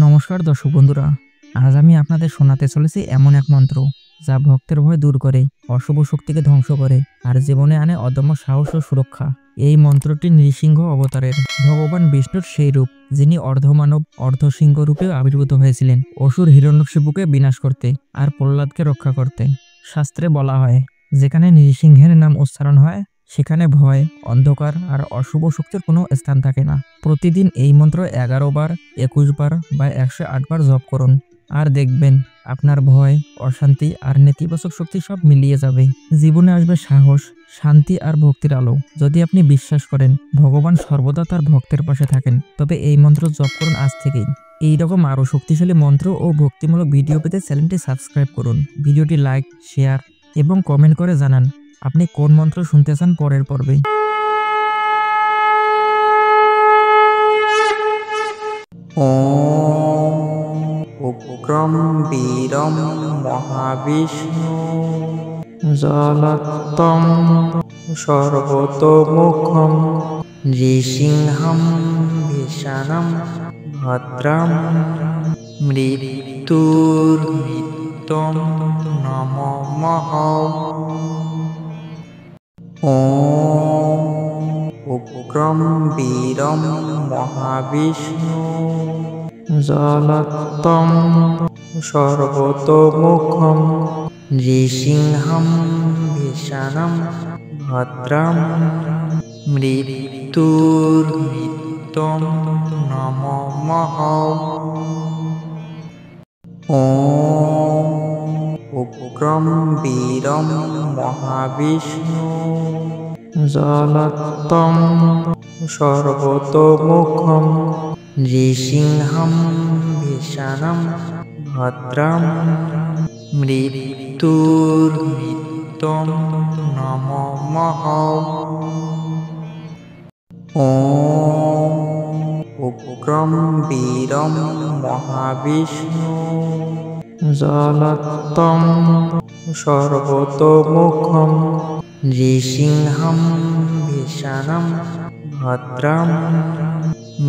নমস্কার দর্শক বন্ধুরা, আজ আমি আপনাদের শোনাতে চলেছি এমন এক মন্ত্র যা ভক্তের ভয় দূর করে, অশুভ শক্তিকে ধ্বংস করে আর জীবনে আনে অদম্য সাহস ও সুরক্ষা। এই মন্ত্রটি নৃসিংহ অবতারের ভগবান বিষ্ণুর সেই রূপ যিনি অর্ধমানব অর্ধসিংহ রূপে আবির্ভূত হয়েছিলেন অসুর হিরণ্যকশিপুকে বিনাশ করতে আর প্রহ্লাদকে রক্ষা করতে। শাস্ত্রে বলা হয়, যেখানে নৃসিংহের নাম উচ্চারণ হয় সেখানে ভয়, অন্ধকার আর অশুভ শক্তির কোনো স্থান থাকে না। প্রতিদিন এই মন্ত্র 11 বার, 21 বার বা 108 বার জপ করুন, আর দেখবেন আপনার ভয়, অশান্তি আর নেতিবাচক শক্তি সব মিলিয়ে যাবে। জীবনে আসবে সাহস, শান্তি আর ভক্তির আলো। যদি আপনি বিশ্বাস করেন ভগবান সর্বদা তার ভক্তের পাশে থাকেন, তবে এই মন্ত্র জপ করুন আজ থেকেই। এই রকম আরও শক্তিশালী মন্ত্র ও ভক্তিমূলক ভিডিও পেতে চ্যানেলটি সাবস্ক্রাইব করুন। ভিডিওটি লাইক, শেয়ার এবং কমেন্ট করে জানান আপনি কোন মন্ত্র শুনতে চান পরের পর্বে। ওম উগ্রম বীরম মহাবিষ্ণু জলত্তম সর্বতোমুখম নৃসিংহম ভীষণম ভদ্রম মৃত্যুর্মৃত্যুম নমামহ। ওম উগ্রম বীরম মহাবিষ্ণু জলত্তম সর্বতোমুখম নৃসিংহম ভীষণম ভদ্রম মৃত্যুর্মৃত্যুম নমামহ। ওম উগ্রম বীরম মহাবিষ্ণু জলত্তম সর্বতোমুখম নৃসিংহম ভীষণম ভদ্রম মৃত্যুর্মৃত্যুম নমামহ। ওম উগ্রম বীরম মহাবিষ্ণু জলত্তম সর্বতোমুখম নৃসিংহম ভীষণম ভদ্রম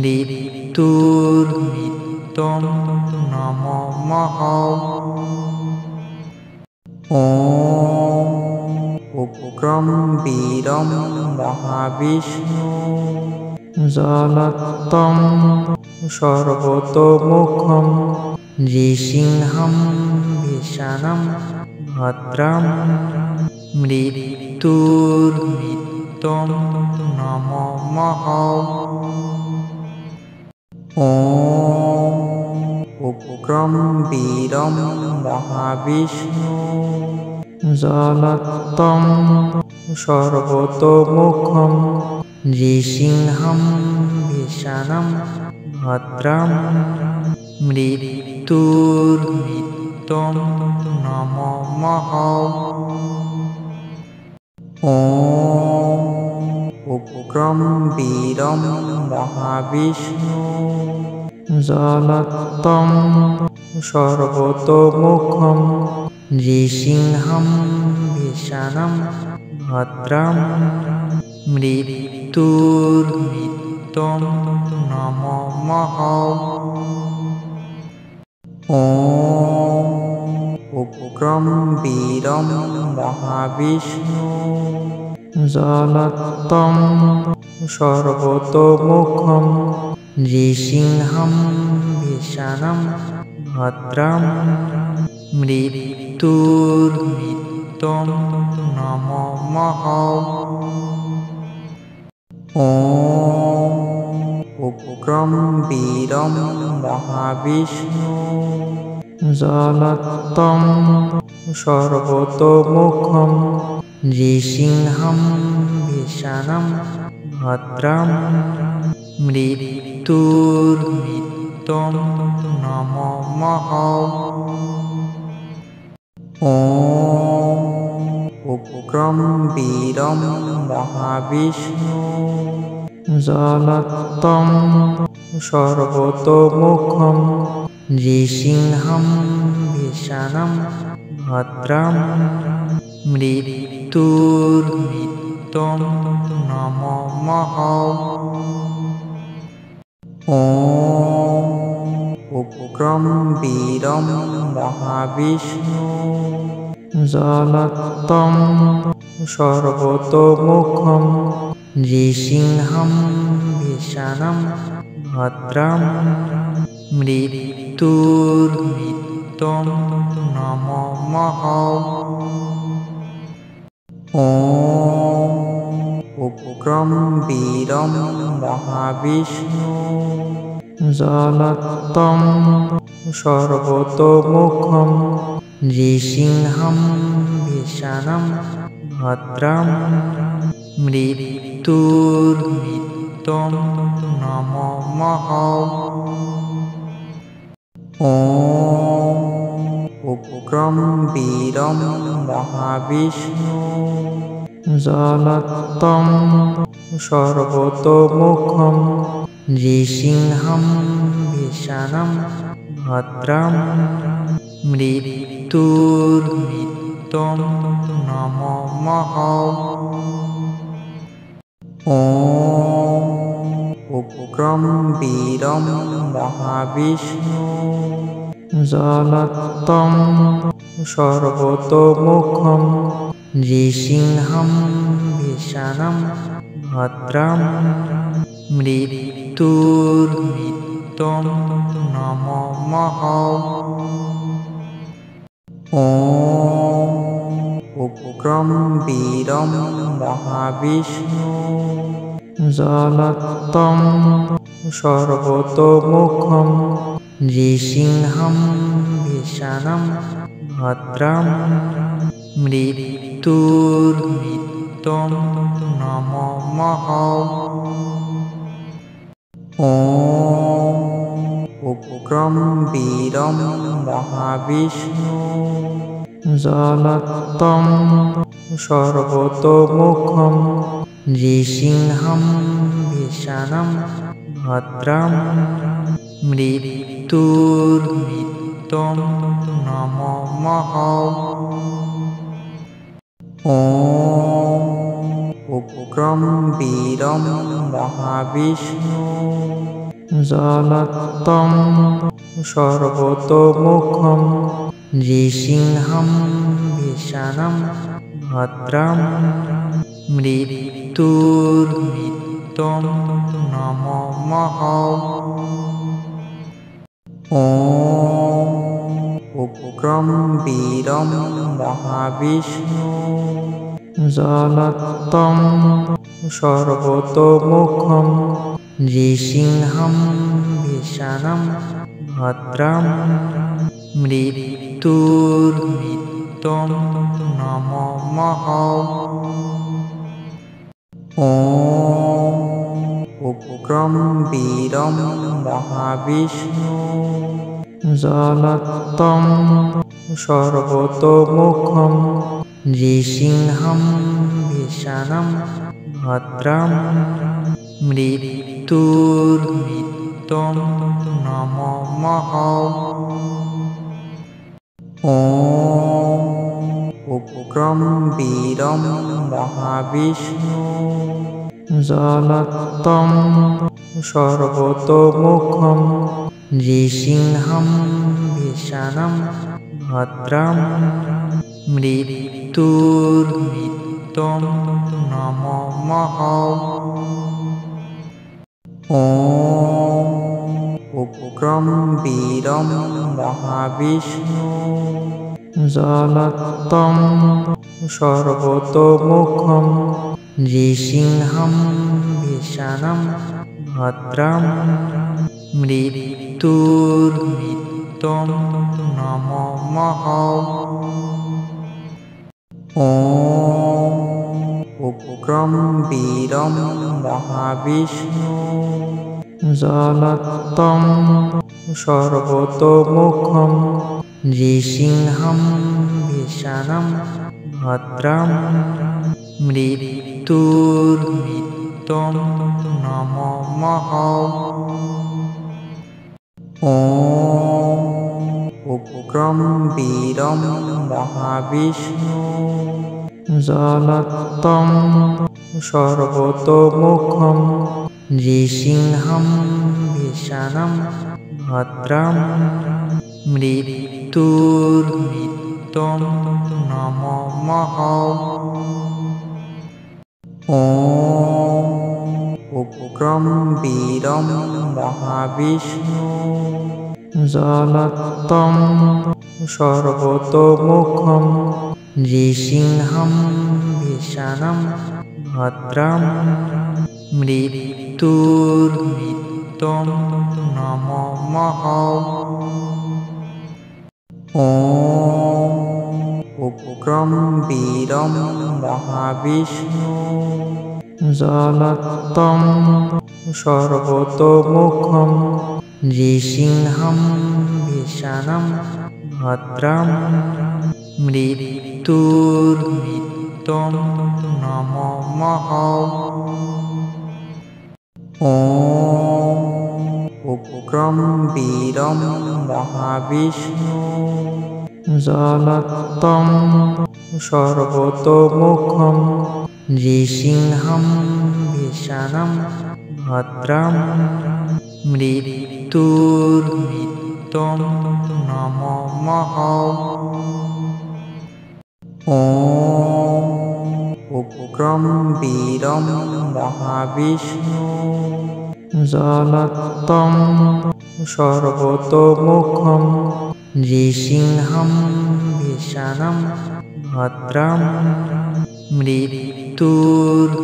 মৃত্যুর্মৃত্যুম নমামহ। ওম উগ্রম বীরম মহাবিষ্ণু জলত্তম সর্বতোমুখম নৃসিংহম ভীষণম ভদ্রম মৃত্যুর্মৃত্যুম নমামহ। ওম উগ্রম বীরম মহাবিষ্ণু জলত্তম সর্বতোমুখম নৃসিংহম ভীষণম ভদ্রম মৃত্যুর্মৃত্যুম নমামহ। ওম উগ্রম বীরম মহাবিষ্ণু জলত্তম সর্বতোমুখম নৃসিংহম ভীষণম ভদ্রম মৃত্যুর্মৃত্যুম নমামহ। ওম উগ্রম বীরম মহাবিষ্ণু জলত্তম সর্বতোমুখম নৃসিংহম ভীষণম ভদ্রম মৃত্যুর্মৃত্যুম নমামহ। ওম উগ্রম বীরম মহাবিষ্ণু জলত্তম সর্বতোমুখম নৃসিংহম ভীষণম ভদ্রম মৃত্যুর্মৃত্যুম নমামহ। ওম উগ্রম বীরম মহাবিষ্ণু জলত্তম সর্বতোমুখম নৃসিংহম ভীষণম ভদ্রম মৃত্যুর্মৃত্যুম নমামহ। ওম উগ্রম বীরম মহাবিষ্ণু জলত্তম সর্বতোমুখম নৃসিংহম ভীষণম ভদ্রম মৃত্যুর্মৃত্যুম নমামহ। ওম উগ্রম বীরম মহাবিষ্ণু জলত্তম সর্বতোমুখম নৃসিংহম ভীষণম ভদ্রম মৃত্যুর্মৃত্যুম নমামহ। ওম উগ্রম বীরম মহাবিষ্ণু জলত্তম সর্বতোমুখম নৃসিংহম ভীষণম ভদ্রম মৃত্যুর্মৃত্যুম নমামহ। ওম উগ্রম বীরম মহাবিষ্ণু জলত্তম সর্বতোমুখম নৃসিংহম ভীষণম ভদ্রম মৃত্যুর্মৃত্যুম নমামহ। ওম উগ্রম বীরম মহাবিষ্ণু জলত্তম সর্বতোমুখম নৃসিংহম ভীষণম ভদ্রম মৃত্যুর্মৃত্যুম নমামহ। ওম উগ্রম বীরম মহাবিষ্ণু জলত্তম সর্বতোমুখম নৃসিংহম ভীষণম ভদ্রম মৃত্যুর্মৃত্যুম নমামহ। ওম উগ্রম বীরম মহাবিষ্ণু জলত্তম সর্বতোমুখম নৃসিংহম ভীষণম ভদ্রম মৃত্যুর্মৃত্যুম নমামহ। ওম উগ্রম বীরম মহাবিষ্ণু জলত্তম সর্বতোমুখম নৃসিংহম ভীষণম ভদ্রম মৃত্যুর্মৃত্যুম নমামহ। ওম উগ্রম বীরম মহাবিষ্ণু জলত্তম সর্বতোমুখম নৃসিংহম ভীষণম ভদ্রম মৃত্যুর্মৃত্যুম নমামহ। ওম উগ্রম বীরম মহাবিষ্ণু জলত্তম সর্বতোমুখম নৃসিংহম ভীষণম ভদ্রম মৃত্যুর্মৃত্যুম নমামহ। ওম উগ্রম বীরম মহাবিষ্ণু জলত্তম সর্বতোমুখম নৃসিংহম ভীষণম ভদ্রম মৃত্যুর্মৃত্যুম নমামহ। ওম উগ্রম বীরম মহাবিষ্ণু জলত্তম সর্বতোমুখম নৃসিংহম ভীষণম ভদ্রম মৃত্যুর্মৃত্যুম নমামহ। ওম উগ্রম বীরম মহাবিষ্ণু জলত্তম সর্বতোমুখম নৃসিংহম ভীষণম ভদ্রম মৃত্যুর্মৃত্যুম নমামহ। ওম উগ্রম বীরম মহাবিষ্ণু জলত্তম সর্বতোমুখম নৃসিংহম ভীষণম ভদ্রম মৃত্যুর্মৃত্যুম নমামহ। ওম উগ্রম বীরম মহাবিষ্ণু জলত্তম সর্বতোমুখম নৃসিংহম ভীষণম ভদ্রম মৃত্যুর্মৃত্যুম নমামহ। ওম উগ্রম বীরম মহাবিষ্ণু জলত্তম সর্বতোমুখম নৃসিংহম ভীষণম ভদ্রম মৃত্যুর্মৃত্যুম নমামহ। ওম উগ্রম বীরম মহাবিষ্ণু জলত্তম সর্বতোমুখম নৃসিংহম ভীষণম ভদ্রম মৃত্যুর্মৃত্যুম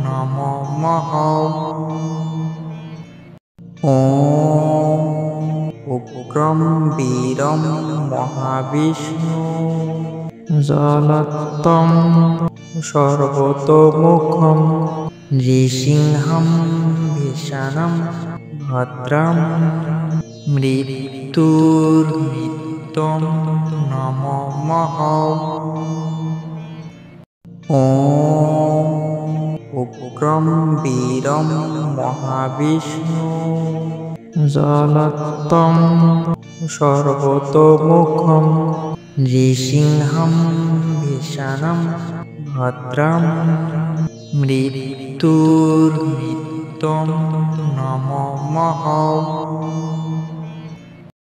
নমামহ। ওম উগ্রম বীরম মহাবিষ্ণু জলত্তম সর্বতোমুখম নৃসিংহম ভীষণম ভদ্রম মৃত্যুর্মৃত্যুম নমামহ। ওম উগ্রম বীরম মহাবিষ্ণু জলত্তম সর্বতোমুখম নৃসিংহম ভীষণম ভদ্রম মৃত্যুর্মৃত্যুম নমামহ।